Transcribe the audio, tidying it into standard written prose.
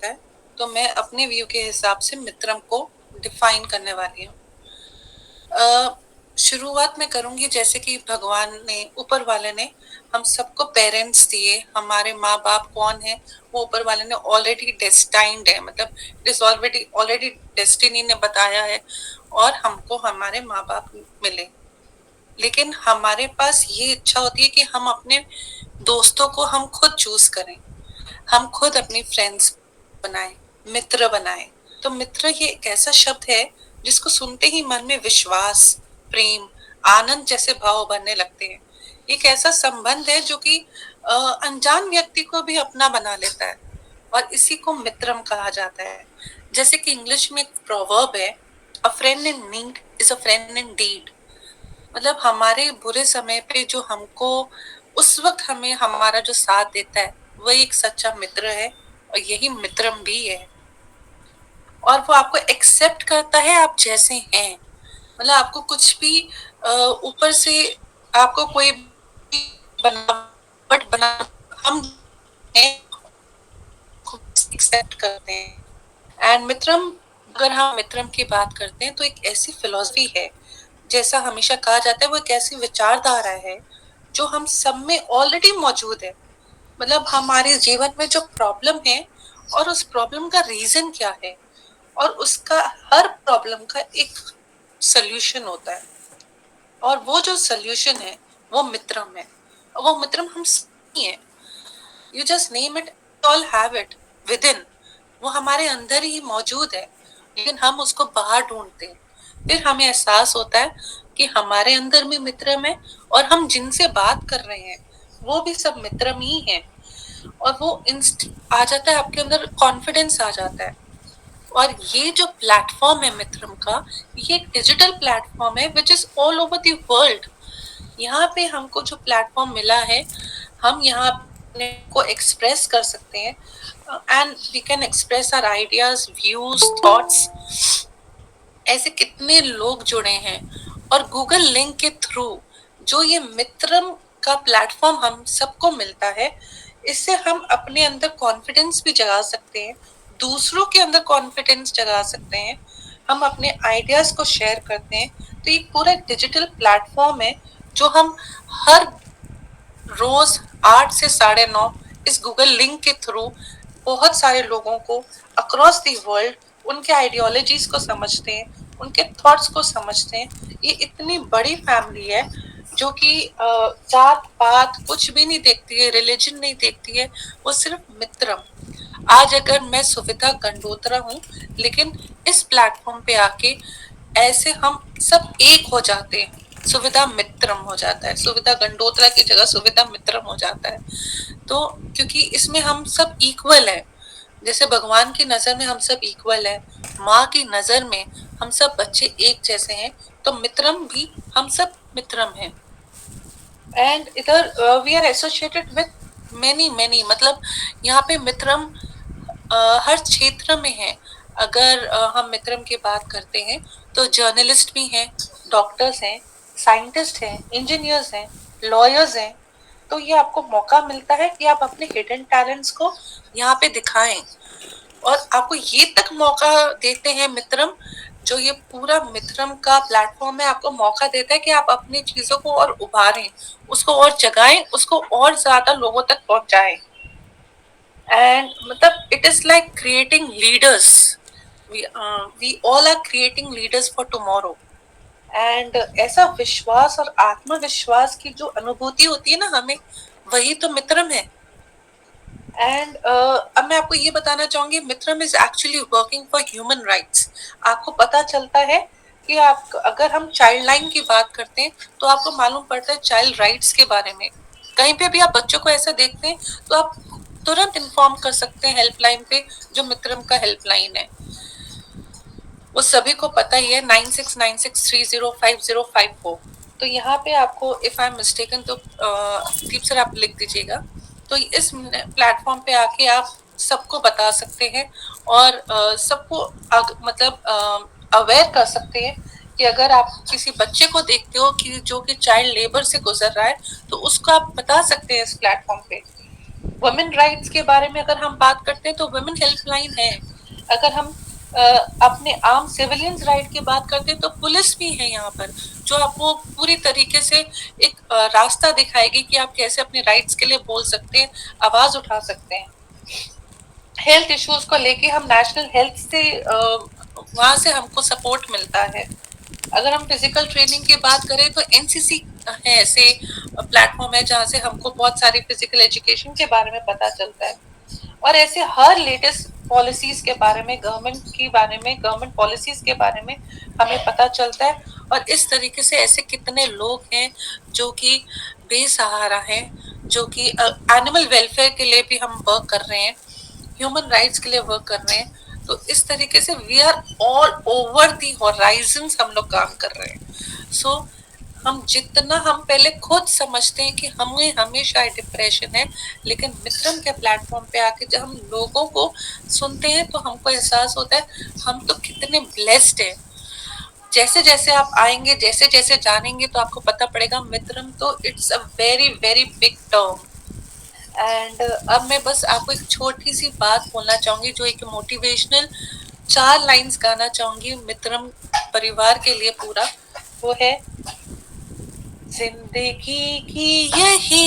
होता है, तो मैं अपने व्यू के हिसाब से मित्रम को डिफाइन करने वाली हूँ। शुरुआत में करूंगी जैसे कि भगवान ने, ऊपर वाले ने हम सबको पेरेंट्स दिए। हमारे माँ बाप कौन है, वो ऊपर वाले ने ऑलरेडी डेस्टाइंड है, मतलब इट इज ऑलरेडी डेस्टिनी ने बताया है, और हमको हमारे माँ बाप मिले। लेकिन हमारे पास ये इच्छा होती है कि हम अपने दोस्तों को हम खुद चूज करें, हम खुद अपनी फ्रेंड्स बनाएं, मित्र बनाएं। तो मित्र ये एक ऐसा शब्द है जिसको सुनते ही मन में विश्वास, प्रेम, आनंद जैसे भाव बनने लगते हैं। एक ऐसा संबंध है जो कि अनजान व्यक्ति को भी अपना बना लेता है, और इसी को मित्रम कहा जाता है। जैसे कि इंग्लिश में एक प्रोवर्ब है, a friend in need is a friend indeed. मतलब हमारे बुरे समय पे जो हमको उस वक्त हमें हमारा जो साथ देता है, वो एक सच्चा मित्र है, और यही मित्रम भी है। और वो आपको एक्सेप्ट करता है आप जैसे हैं। मतलब आपको कुछ भी ऊपर से आपको कोई भी बनावट बना, हम हैं, एक्सेप्ट करते हैं। एंड मित्रम, अगर हम मित्रम की बात करते हैं तो एक ऐसी फिलॉसफी है, जैसा हमेशा कहा जाता है, वो एक ऐसी विचारधारा है जो हम सब में ऑलरेडी मौजूद है। मतलब हमारे जीवन में जो प्रॉब्लम है, और उस प्रॉब्लम का रीजन क्या है, और उसका हर प्रॉब्लम का एक सोल्यूशन होता है, और वो जो सोल्यूशन है वो मित्रम है। और वो मित्रम हम सभी हैं। You just name it, all have it with in. वो हमारे अंदर ही मौजूद है, लेकिन हम उसको बाहर ढूंढते हैं। फिर हमें एहसास होता है कि हमारे अंदर भी मित्रम है, और हम जिनसे बात कर रहे हैं वो भी सब मित्रम ही है। और वो इंस्ट आ जाता है आपके अंदर, कॉन्फिडेंस आ जाता है। और ये जो प्लेटफॉर्म है मित्रम का, ये एक डिजिटल प्लेटफॉर्म है which is all over the world. यहाँ पे हमको जो प्लेटफॉर्म मिला है, हम यहाँ अपने को एक्सप्रेस कर सकते हैं, and we can express our ideas, views, thoughts. ऐसे कितने लोग जुड़े हैं, और गूगल लिंक के थ्रू जो ये मित्रम का प्लेटफॉर्म हम सबको मिलता है, इससे हम अपने अंदर कॉन्फिडेंस भी जगा सकते हैं, दूसरों के अंदर कॉन्फिडेंस जगा सकते हैं, हम अपने आइडियाज को शेयर करते हैं। तो ये पूरा डिजिटल प्लेटफॉर्म है जो हम हर रोज 8 से 9:30 इस गूगल लिंक के थ्रू बहुत सारे लोगों को अक्रॉस द वर्ल्ड उनके आइडियोलॉजीज को समझते हैं, उनके थॉट्स को समझते हैं। ये इतनी बड़ी फैमिली है जो कि जात पात कुछ भी नहीं देखती है, रिलीजन नहीं देखती है, वो सिर्फ मित्रम। आज अगर मैं सुविधा गंडोत्रा हूँ, लेकिन इस प्लेटफॉर्म पे आके ऐसे हम सब एक हो जाते हैं, सुविधा मित्रम हो जाता है, सुविधा गंडोत्रा की जगह सुविधा मित्रम हो जाता है। तो क्योंकि इसमें हम सब इक्वल है, जैसे भगवान की नजर में हम सब इक्वल है, माँ की नजर में हम सब बच्चे एक जैसे हैं, तो मित्रम भी हम सब मित्रम हैं। एंड इधर we are associated with many many, मतलब यहाँ पे मित्रम हर क्षेत्र में है। अगर हम मित्रम की बात करते हैं तो जर्नलिस्ट भी हैं, डॉक्टर्स हैं, साइंटिस्ट हैं, इंजीनियर्स हैं, लॉयर्स हैं। तो ये आपको मौका मिलता है कि आप अपने हिडन टैलेंट्स को यहाँ पे दिखाएं, और आपको ये तक मौका देते हैं मित्रम, जो ये पूरा मित्रम का प्लेटफॉर्म है, आपको मौका देता है कि आप अपनी चीजों को और उभारें, उसको और जगाएं, उसको और ज्यादा लोगों तक पहुंचाएं। एंड मतलब it is like creating leaders, we all are creating leaders for tomorrow. And ऐसा विश्वास और आत्मविश्वास की जो अनुभूति होती है ना हमें, वही तो मित्रम है। एंड अब मैं आपको ये बताना चाहूंगी, Mitram is actually working for human rights. आपको पता चलता है कि आप, अगर हम चाइल्ड लाइन की बात करते हैं तो आपको मालूम पड़ता है चाइल्ड राइट्स के बारे में। कहीं पे भी आप बच्चों को ऐसा देखते हैं तो आप तुरंत इन्फॉर्म कर सकते हैं हेल्पलाइन पे, जो मित्रम का हेल्पलाइन है। वो सभी को पता ही है, 9696305054। तो यहाँ पे आपको, इफ आई एम मिस्टेकन तो दीप सर आप लिख दीजिएगा। तो इस प्लेटफॉर्म पे आके आप सबको बता सकते हैं, और सबको मतलब अवेयर कर सकते हैं कि अगर आप किसी बच्चे को देखते हो कि जो कि चाइल्ड लेबर से गुजर रहा है, तो उसको आप बता सकते हैं इस प्लेटफॉर्म पे। वुमेन राइट्स के बारे में अगर हम बात करते हैं तो वुमेन हेल्पलाइन लाइन है। अगर हम अपने आम सिविलियंस राइट की बात करते हैं तो पुलिस भी है यहाँ पर, जो आपको पूरी तरीके से एक रास्ता दिखाएगी कि आप कैसे अपने राइट्स के लिए बोल सकते हैं, आवाज उठा सकते हैं। हेल्थ इश्यूज को लेके हम नेशनल हेल्थ से वहां से हमको सपोर्ट मिलता है। अगर हम फिजिकल ट्रेनिंग की बात करें तो एनसीसी है ऐसे प्लेटफॉर्म है जहाँ से हमको बहुत सारी फिजिकल एजुकेशन के बारे में पता चलता है, और ऐसे हर लेटेस्ट पॉलिसीज के बारे में, गवर्नमेंट पॉलिसीज के बारे में हमें पता चलता है। और इस तरीके से ऐसे कितने लोग हैं जो कि बेसहारा हैं, जो कि एनिमल वेलफेयर के लिए भी हम वर्क कर रहे हैं, ह्यूमन राइट्स के लिए वर्क कर रहे हैं। तो इस तरीके से we are all over the horizons हम लोग काम कर रहे हैं। सो हम जितना हम पहले खुद समझते हैं कि हमें हमेशा डिप्रेशन है, लेकिन मित्रम के प्लेटफॉर्म पे आके जब हम लोगों को सुनते हैं तो हमको एहसास होता है हम तो कितने ब्लेस्ड हैं। जैसे जैसे आप आएंगे, जैसे जैसे जानेंगे तो आपको पता पड़ेगा मित्रम तो it's a very very big term. And अब मैं बस आपको एक छोटी सी बात बोलना चाहूंगी, जो एक मोटिवेशनल 4 लाइंस गाना चाहूंगी मित्रम परिवार के लिए पूरा। वो है, जिंदगी की यही